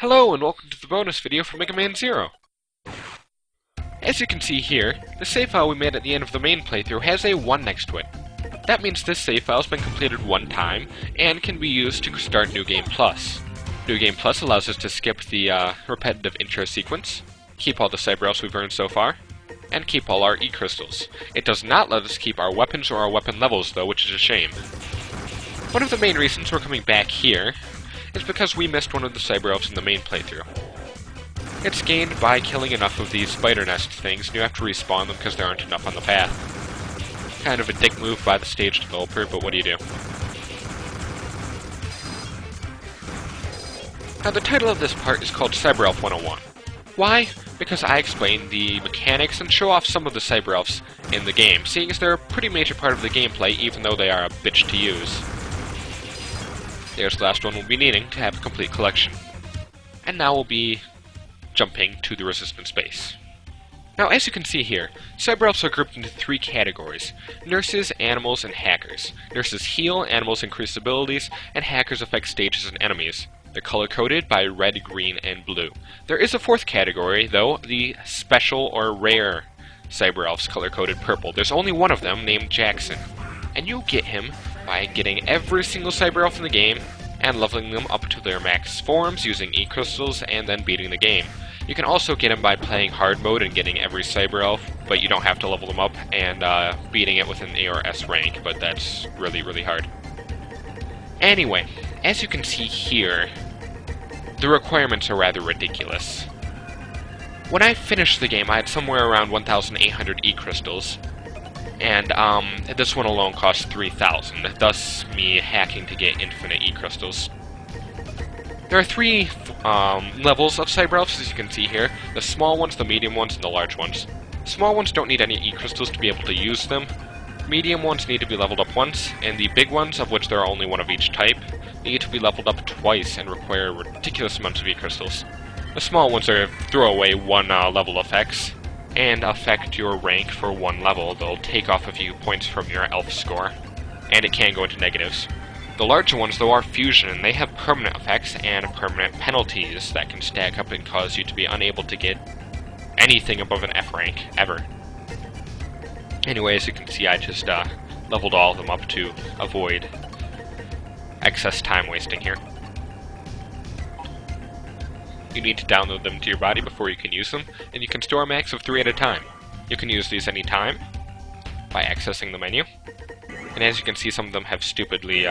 Hello and welcome to the bonus video for Megaman Zero. As you can see here, the save file we made at the end of the main playthrough has a 1 next to it. That means this save file has been completed 1 time and can be used to start New Game Plus. New Game Plus allows us to skip the repetitive intro sequence, keep all the cyber elves we've earned so far, and keep all our E-crystals. It does not let us keep our weapons or our weapon levels though, which is a shame. One of the main reasons we're coming back here is because we missed one of the cyber elves in the main playthrough. It's gained by killing enough of these spider nest things, and you have to respawn them because there aren't enough on the path. Kind of a dick move by the stage developer, but what do you do? Now the title of this part is called Cyber Elf 101. Why? Because I explain the mechanics and show off some of the cyber elves in the game, seeing as they're a pretty major part of the gameplay even though they are a bitch to use. There's the last one we'll be needing to have a complete collection. And now we'll be jumping to the resistance base. Now as you can see here, cyber elves are grouped into 3 categories: nurses, animals, and hackers. Nurses heal, animals increase abilities, and hackers affect stages and enemies. They're color-coded by red, green, and blue. There is a 4th category, though, the special or rare cyber elves color-coded purple. There's only one of them, named Jackson. And you get him by getting every single cyber elf in the game and leveling them up to their max forms using E-crystals and then beating the game. You can also get him by playing hard mode and getting every cyber elf, but you don't have to level them up and beating it with an A or S rank, but that's really, really hard. Anyway, as you can see here, the requirements are rather ridiculous. When I finished the game, I had somewhere around 1,800 E-crystals, and this one alone costs 3,000, thus me hacking to get infinite E-crystals. There are 3 levels of cyber elves, as you can see here: the small ones, the medium ones, and the large ones. Small ones don't need any E-crystals to be able to use them. Medium ones need to be leveled up once, and the big ones, of which there are only one of each type, need to be leveled up twice and require ridiculous amounts of E-crystals. The small ones are throwaway 1 level effects, and affect your rank for 1 level. They'll take off a few points from your elf score, and it can go into negatives. The larger ones, though, are fusion, and they have permanent effects and permanent penalties that can stack up and cause you to be unable to get anything above an F rank, ever. Anyway, as you can see, I just leveled all of them up to avoid excess time wasting here. You need to download them to your body before you can use them, and you can store a max of 3 at a time. You can use these any time by accessing the menu, and as you can see, some of them have stupidly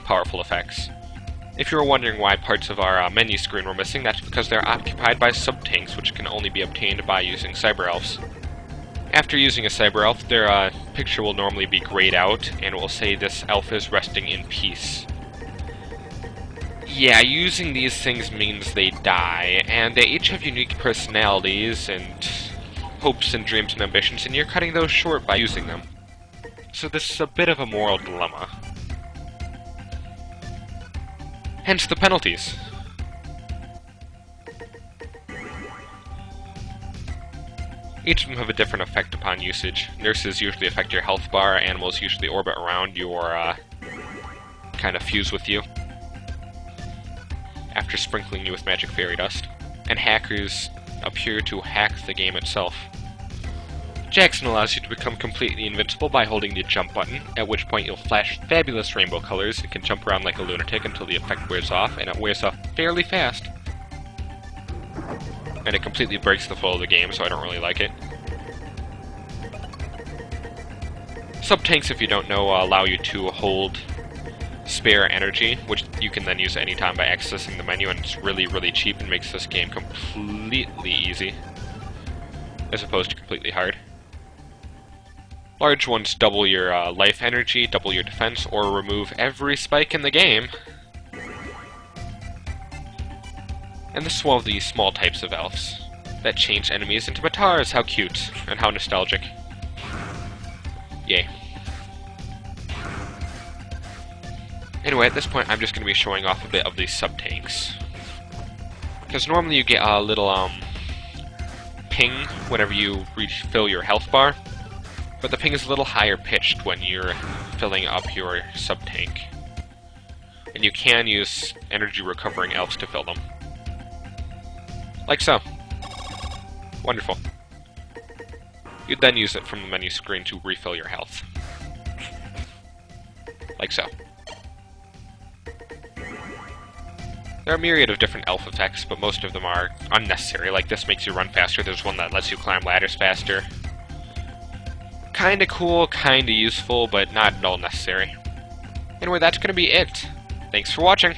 powerful effects. If you were wondering why parts of our menu screen were missing, that's because they're occupied by sub-tanks, which can only be obtained by using cyber elves. After using a cyber elf, their picture will normally be grayed out, and it will say this elf is resting in peace. Yeah, using these things means they die, and they each have unique personalities and hopes and dreams and ambitions, and you're cutting those short by using them. So this is a bit of a moral dilemma. Hence the penalties. Each of them have a different effect upon usage. Nurses usually affect your health bar, animals usually orbit around you or kind of fuse with you after sprinkling you with magic fairy dust. And hackers appear to hack the game itself. Jackson allows you to become completely invincible by holding the jump button, at which point you'll flash fabulous rainbow colors and can jump around like a lunatic until the effect wears off, and it wears off fairly fast. And it completely breaks the flow of the game, so I don't really like it. Sub-tanks, if you don't know, allow you to hold spare energy, which you can then use anytime by accessing the menu, and it's really, really cheap and makes this game completely easy, as opposed to completely hard. Large ones double your life energy, double your defense, or remove every spike in the game. And this is one of the small types of elves that change enemies into Matars. How cute, and how nostalgic. Yay. Anyway, at this point I'm just going to be showing off a bit of these sub-tanks. Because normally you get a little ping whenever you refill your health bar, but the ping is a little higher pitched when you're filling up your sub-tank. And you can use energy recovering elves to fill them. Like so. Wonderful. You'd then use it from the menu screen to refill your health. Like so. There are a myriad of different elf effects, but most of them are unnecessary. Like this makes you run faster. There's one that lets you climb ladders faster. Kinda cool, kinda useful, but not at all necessary. Anyway, that's gonna be it. Thanks for watching!